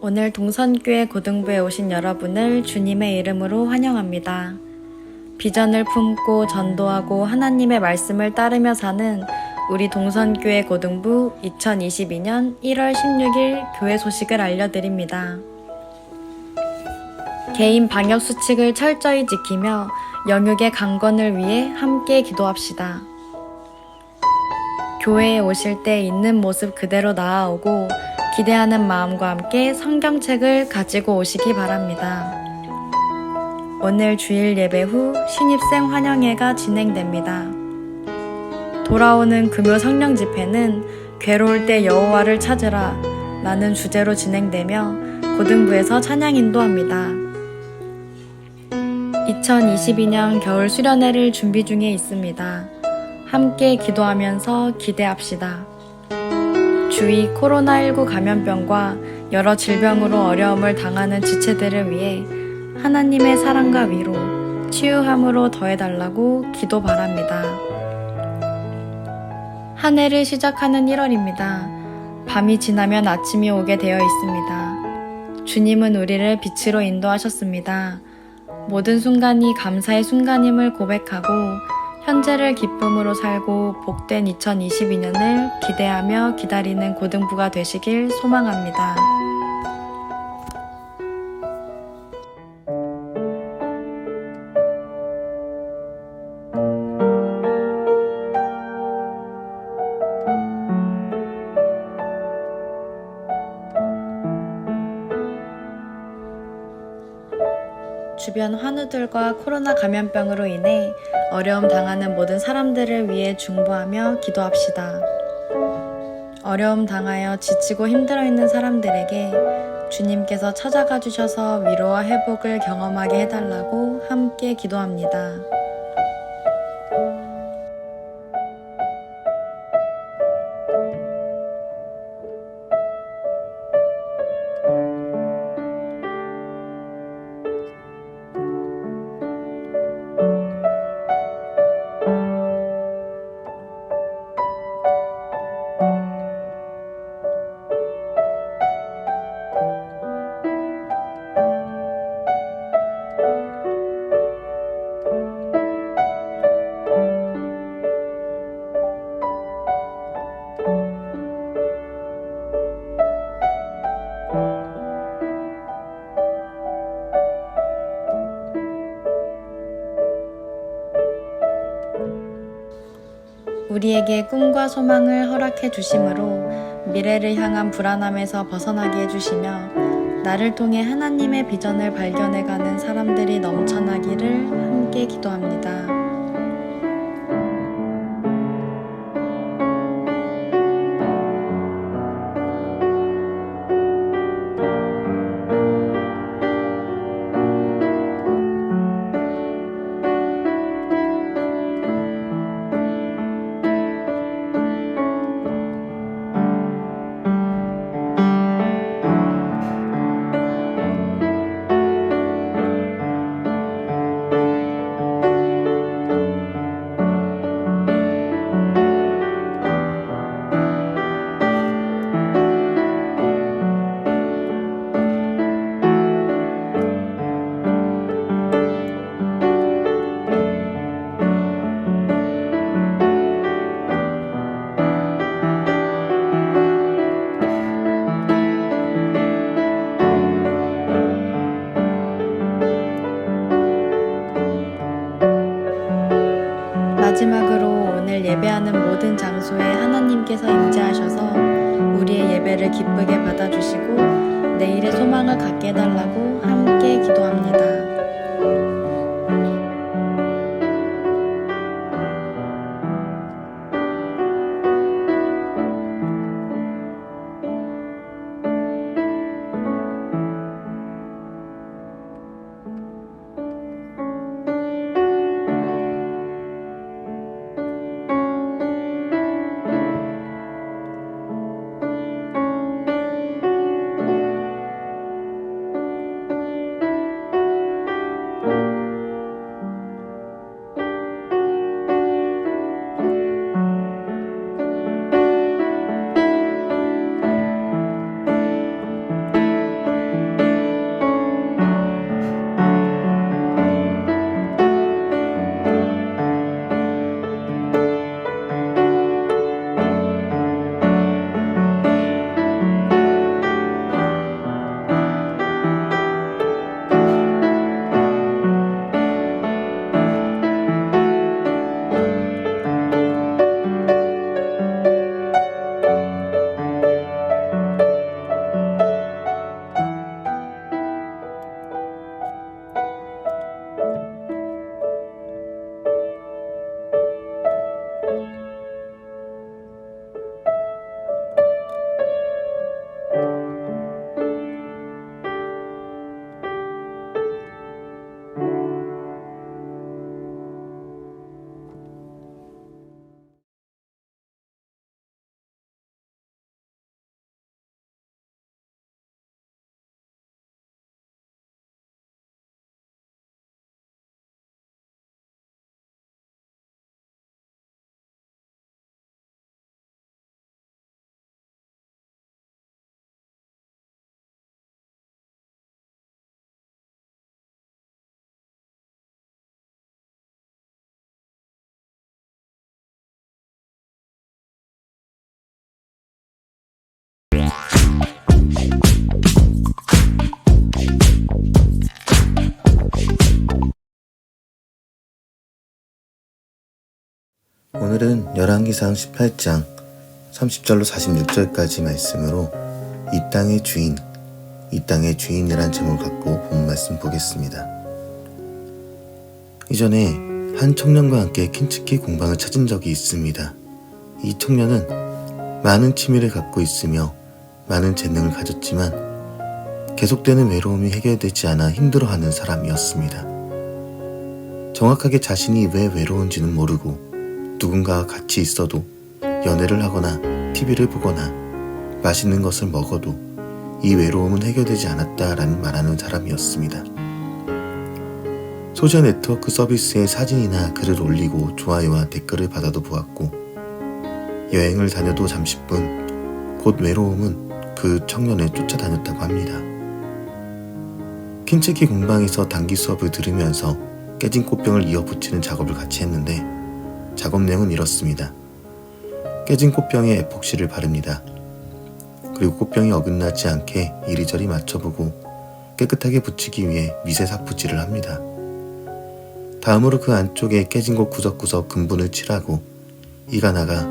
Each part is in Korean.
오늘 동선교회 고등부에 오신 여러분을 주님의 이름으로 환영합니다. 비전을 품고 전도하고 하나님의 말씀을 따르며 사는 우리 동선교회 고등부 2022년 1월 16일 교회 소식을 알려드립니다. 개인 방역 수칙을 철저히 지키며 영육의 강건을 위해 함께 기도합시다. 교회에 오실 때 있는 모습 그대로 나아오고 기대하는 마음과 함께 성경책을 가지고 오시기 바랍니다. 오늘 주일 예배 후 신입생 환영회가 진행됩니다. 돌아오는 금요 성령 집회는 괴로울 때 여호와를 찾으라 라는 주제로 진행되며 고등부에서 찬양 인도합니다. 2022년 겨울 수련회를 준비 중에 있습니다. 함께 기도하면서 기대합시다. 주위 코로나19 감염병과 여러 질병으로 어려움을 당하는 지체들을 위해 하나님의 사랑과 위로, 치유함으로 더해달라고 기도 바랍니다. 한 해를 시작하는 1월입니다. 밤이 지나면 아침이 오게 되어 있습니다. 주님은 우리를 빛으로 인도하셨습니다. 모든 순간이 감사의 순간임을 고백하고 현재를 기쁨으로 살고 복된 2022년을 기대하며 기다리는 고등부가 되시길 소망합니다. 주변 환우들과 코로나 감염병으로 인해 어려움 당하는 모든 사람들을 위해 중보하며 기도합시다. 어려움 당하여 지치고 힘들어 있는 사람들에게 주님께서 찾아가 주셔서 위로와 회복을 경험하게 해달라고 함께 기도합니다. 우리에게 꿈과 소망을 허락해 주심으로 미래를 향한 불안함에서 벗어나게 해주시며 나를 통해 하나님의 비전을 발견해가는 사람들이 넘쳐나기를 함께 기도합니다. 마지막으로 오늘 예배하는 모든 장소에 하나님께서 임재하셔서 우리의 예배를 기쁘게 받아주시고 내일의 소망을 갖게 해달라고 함께 기도합니다. 오늘은 열왕기상 18장 30절로 46절까지 말씀으로 이 땅의 주인이란 제목을 갖고 본 말씀 보겠습니다. 이전에 한 청년과 함께 킨츠키 공방을 찾은 적이 있습니다. 이 청년은 많은 취미를 갖고 있으며 많은 재능을 가졌지만 계속되는 외로움이 해결되지 않아 힘들어하는 사람이었습니다. 정확하게 자신이 왜 외로운지는 모르고 누군가와 같이 있어도 연애를 하거나 TV를 보거나 맛있는 것을 먹어도 이 외로움은 해결되지 않았다라는 말하는 사람이었습니다. 소셜 네트워크 서비스에 사진이나 글을 올리고 좋아요와 댓글을 받아도 보았고 여행을 다녀도 잠시뿐 곧 외로움은 그 청년을 쫓아다녔다고 합니다. 킨츠키 공방에서 단기 수업을 들으면서 깨진 꽃병을 이어붙이는 작업을 같이 했는데 작업 내용은 이렇습니다. 깨진 꽃병에 에폭시를 바릅니다. 그리고 꽃병이 어긋나지 않게 이리저리 맞춰보고 깨끗하게 붙이기 위해 미세 사푸질을 합니다. 다음으로 그 안쪽에 깨진 곳 구석구석 금분을 칠하고 이가 나가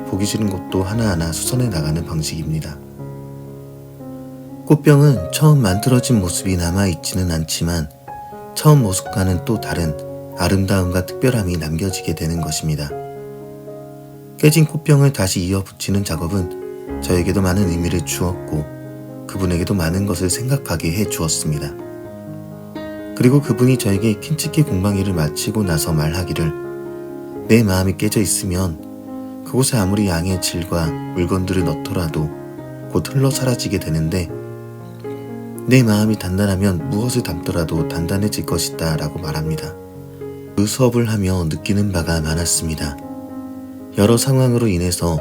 보기 싫은 곳도 하나하나 수선해 나가는 방식입니다. 꽃병은 처음 만들어진 모습이 남아있지는 않지만 처음 모습과는 또 다른 아름다움과 특별함이 남겨지게 되는 것입니다. 깨진 꽃병을 다시 이어붙이는 작업은 저에게도 많은 의미를 주었고 그분에게도 많은 것을 생각하게 해 주었습니다. 그리고 그분이 저에게 킨츠키 공방 일을 마치고 나서 말하기를 내 마음이 깨져 있으면 그곳에 아무리 양의 질과 물건들을 넣더라도 곧 흘러 사라지게 되는데 내 마음이 단단하면 무엇을 담더라도 단단해질 것이다 라고 말합니다. 그 수업을 하며 느끼는 바가 많았습니다. 여러 상황으로 인해서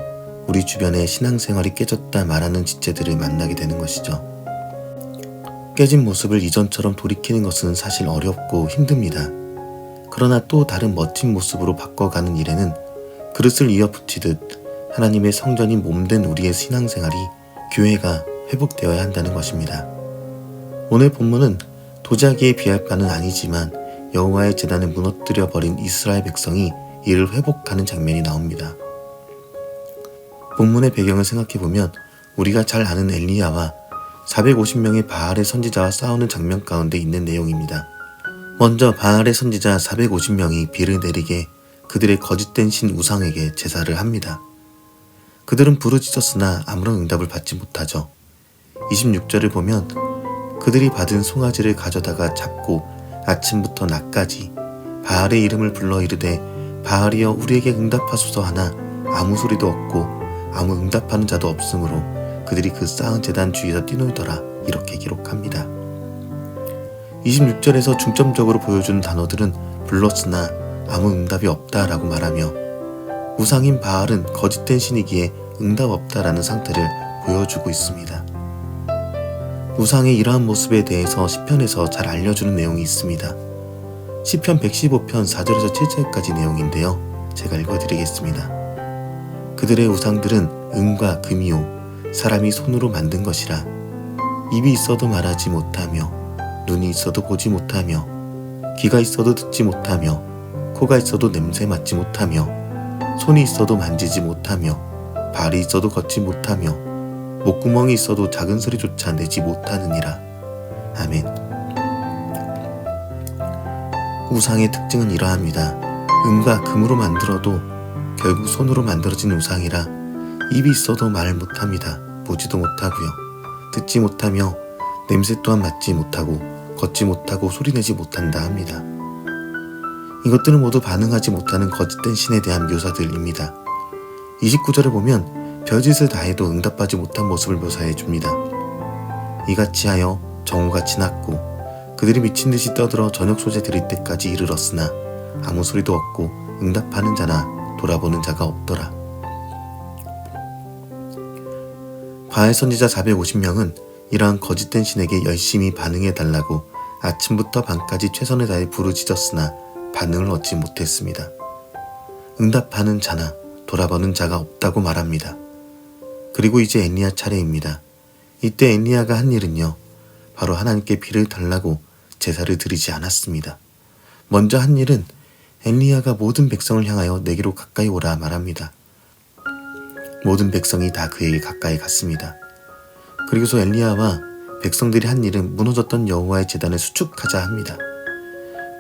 우리 주변에 신앙생활이 깨졌다 말하는 지체들을 만나게 되는 것이죠. 깨진 모습을 이전처럼 돌이키는 것은 사실 어렵고 힘듭니다. 그러나 또 다른 멋진 모습으로 바꿔가는 일에는 그릇을 이어붙이듯 하나님의 성전이 몸된 우리의 신앙생활이 교회가 회복되어야 한다는 것입니다. 오늘 본문은 도자기에 비할 바는 아니지만 여호와의 제단을 무너뜨려버린 이스라엘 백성이 이를 회복하는 장면이 나옵니다. 본문의 배경을 생각해보면 우리가 잘 아는 엘리야와 450명의 바알의 선지자와 싸우는 장면 가운데 있는 내용입니다. 먼저 바알의 선지자 450명이 비를 내리게 그들의 거짓된 신 우상에게 제사를 합니다. 그들은 부르짖었으나 아무런 응답을 받지 못하죠. 26절을 보면 그들이 받은 송아지를 가져다가 잡고 아침부터 낮까지 바알의 이름을 불러 이르되 바알이여 우리에게 응답하소서 하나 아무 소리도 없고 아무 응답하는 자도 없으므로 그들이 그 쌓은 제단 주위에서 뛰놀더라 이렇게 기록합니다. 26절에서 중점적으로 보여주는 단어들은 불렀으나 아무 응답이 없다라고 말하며 우상인 바알은 거짓된 신이기에 응답 없다라는 상태를 보여주고 있습니다. 우상의 이러한 모습에 대해서 시편에서 잘 알려주는 내용이 있습니다. 시편 115편 4절에서 7절까지 내용인데요. 제가 읽어드리겠습니다. 그들의 우상들은 은과 금이요 사람이 손으로 만든 것이라 입이 있어도 말하지 못하며 눈이 있어도 보지 못하며 귀가 있어도 듣지 못하며 코가 있어도 냄새 맡지 못하며 손이 있어도 만지지 못하며 발이 있어도 걷지 못하며 목구멍이 있어도 작은 소리조차 내지 못하느니라. 아멘. 우상의 특징은 이러합니다. 은과 금으로 만들어도 결국 손으로 만들어진 우상이라 입이 있어도 말을 못합니다. 보지도 못하고요. 듣지 못하며 냄새 또한 맡지 못하고 걷지 못하고 소리내지 못한다 합니다. 이것들은 모두 반응하지 못하는 거짓된 신에 대한 묘사들입니다. 29절을 보면 별짓을 다해도 응답하지 못한 모습을 묘사해 줍니다. 이같이 하여 정오같이 났고 그들이 미친듯이 떠들어 저녁 소재 드릴 때까지 이르렀으나 아무 소리도 없고 응답하는 자나 돌아보는 자가 없더라. 바알 선지자 450명은 이러한 거짓된 신에게 열심히 반응해 달라고 아침부터 밤까지 최선을 다해 부르짖었으나 반응을 얻지 못했습니다. 응답하는 자나 돌아보는 자가 없다고 말합니다. 그리고 이제 엘리야 차례입니다. 이때 엘리야가 한 일은요, 바로 하나님께 비를 달라고 제사를 드리지 않았습니다. 먼저 한 일은 엘리야가 모든 백성을 향하여 내게로 가까이 오라 말합니다. 모든 백성이 다 그에게 가까이 갔습니다. 그리고서 엘리야와 백성들이 한 일은 무너졌던 여호와의 제단을 수축하자 합니다.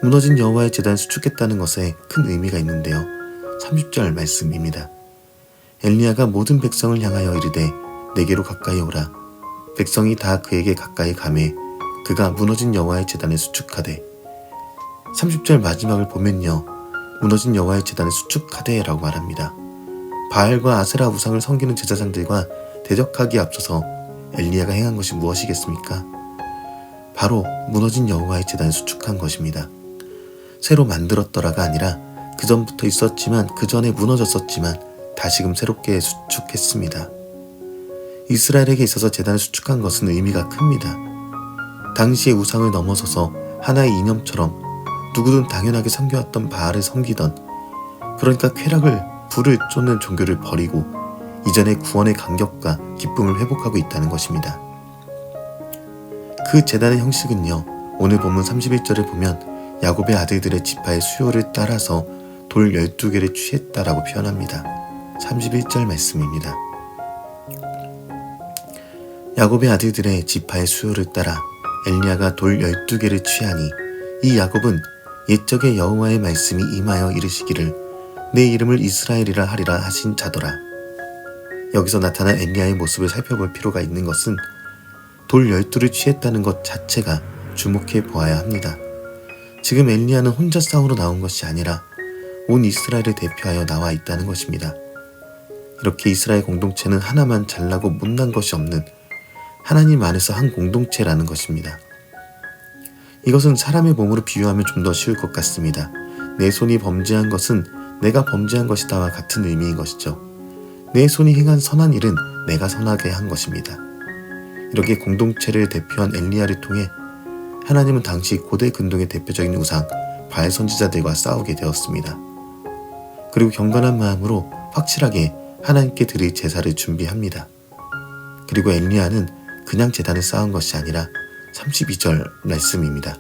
무너진 여호와의 제단을 수축했다는 것에 큰 의미가 있는데요. 30절 말씀입니다. 엘리야가 모든 백성을 향하여 이르되 내게로 가까이 오라. 백성이 다 그에게 가까이 가매 그가 무너진 여호와의 제단을 수축하되. 30절 마지막을 보면요, 무너진 여호와의 제단을 수축하되 라고 말합니다. 바알과 아세라 우상을 섬기는 제사장들과 대적하기에 앞서서 엘리야가 행한 것이 무엇이겠습니까? 바로 무너진 여호와의 제단을 수축한 것입니다. 새로 만들었더라가 아니라 그 전부터 있었지만 그 전에 무너졌었지만 다시금 새롭게 수축했습니다. 이스라엘에게 있어서 제단을 수축한 것은 의미가 큽니다. 당시의 우상을 넘어서서 하나의 이념처럼 누구든 당연하게 섬겨왔던 바알을 섬기던, 그러니까 쾌락을 불을 쫓는 종교를 버리고 이전의 구원의 감격과 기쁨을 회복하고 있다는 것입니다. 그 제단의 형식은요, 오늘 본문 31절을 보면 야곱의 아들들의 지파의 수요를 따라서 돌 12개를 취했다라고 표현합니다. 31절 말씀입니다. 야곱의 아들들의 지파의 수요를 따라 엘리야가 돌 12개를 취하니 이 야곱은 옛적에 여호와의 말씀이 임하여 이르시기를 내 이름을 이스라엘이라 하리라 하신 자더라. 여기서 나타난 엘리야의 모습을 살펴볼 필요가 있는 것은 돌 12를 취했다는 것 자체가 주목해 보아야 합니다. 지금 엘리야는 혼자 싸우러 나온 것이 아니라 온 이스라엘을 대표하여 나와 있다는 것입니다. 이렇게 이스라엘 공동체는 하나만 잘나고 못난 것이 없는 하나님 안에서 한 공동체라는 것입니다. 이것은 사람의 몸으로 비유하면 좀 더 쉬울 것 같습니다. 내 손이 범죄한 것은 내가 범죄한 것이다와 같은 의미인 것이죠. 내 손이 행한 선한 일은 내가 선하게 한 것입니다. 이렇게 공동체를 대표한 엘리야를 통해 하나님은 당시 고대 근동의 대표적인 우상 바알 선지자들과 싸우게 되었습니다. 그리고 경건한 마음으로 확실하게 하나님께 드릴 제사를 준비합니다. 그리고 엘리야는 그냥 제단을 쌓은 것이 아니라 32절 말씀입니다.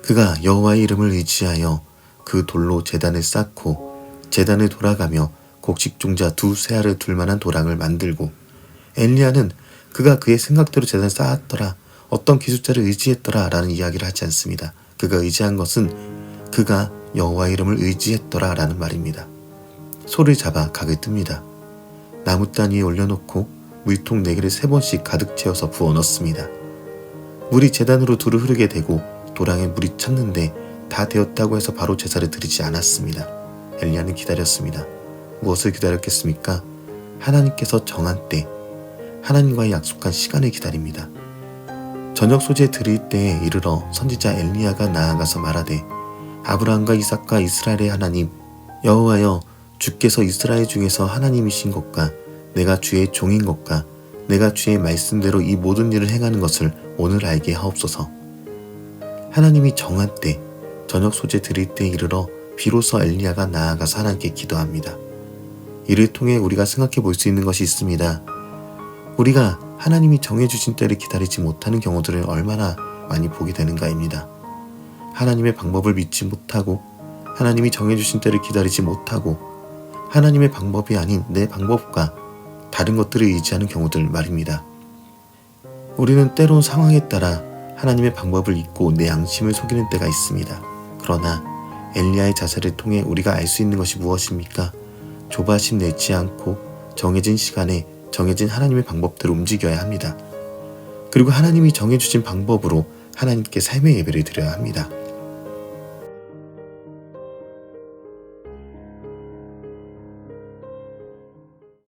그가 여호와의 이름을 의지하여 그 돌로 제단을 쌓고 제단을 돌아가며 곡식종자 2세알을 둘 만한 도랑을 만들고, 엘리야는 그가 그의 생각대로 제단을 쌓았더라, 어떤 기술자를 의지했더라 라는 이야기를 하지 않습니다. 그가 의지한 것은 그가 여호와의 이름을 의지했더라 라는 말입니다. 소를 잡아 각을 뜹니다. 나무단 위에 올려놓고 물통 4개를 3번씩 가득 채워서 부어 넣습니다. 물이 제단으로 두루 흐르게 되고 도랑에 물이 찼는데 다 되었다고 해서 바로 제사를 드리지 않았습니다. 엘리야는 기다렸습니다. 무엇을 기다렸겠습니까? 하나님께서 정한 때, 하나님과의 약속한 시간을 기다립니다. 저녁 소재 드릴 때에 이르러 선지자 엘리야가 나아가서 말하되 아브라함과 이삭과 이스라엘의 하나님 여호와여, 주께서 이스라엘 중에서 하나님이신 것과 내가 주의 종인 것과 내가 주의 말씀대로 이 모든 일을 행하는 것을 오늘 알게 하옵소서. 하나님이 정한 때, 저녁 소재 드릴 때 이르러 비로소 엘리야가 나아가서 하나님께 기도합니다. 이를 통해 우리가 생각해 볼 수 있는 것이 있습니다. 우리가 하나님이 정해주신 때를 기다리지 못하는 경우들을 얼마나 많이 보게 되는가입니다. 하나님의 방법을 믿지 못하고 하나님이 정해주신 때를 기다리지 못하고 하나님의 방법이 아닌 내 방법과 다른 것들을 의지하는 경우들 말입니다. 우리는 때론 상황에 따라 하나님의 방법을 잊고 내 양심을 속이는 때가 있습니다. 그러나 엘리야의 자세를 통해 우리가 알 수 있는 것이 무엇입니까? 조바심 내지 않고 정해진 시간에 정해진 하나님의 방법대로 움직여야 합니다. 그리고 하나님이 정해주신 방법으로 하나님께 삶의 예배를 드려야 합니다.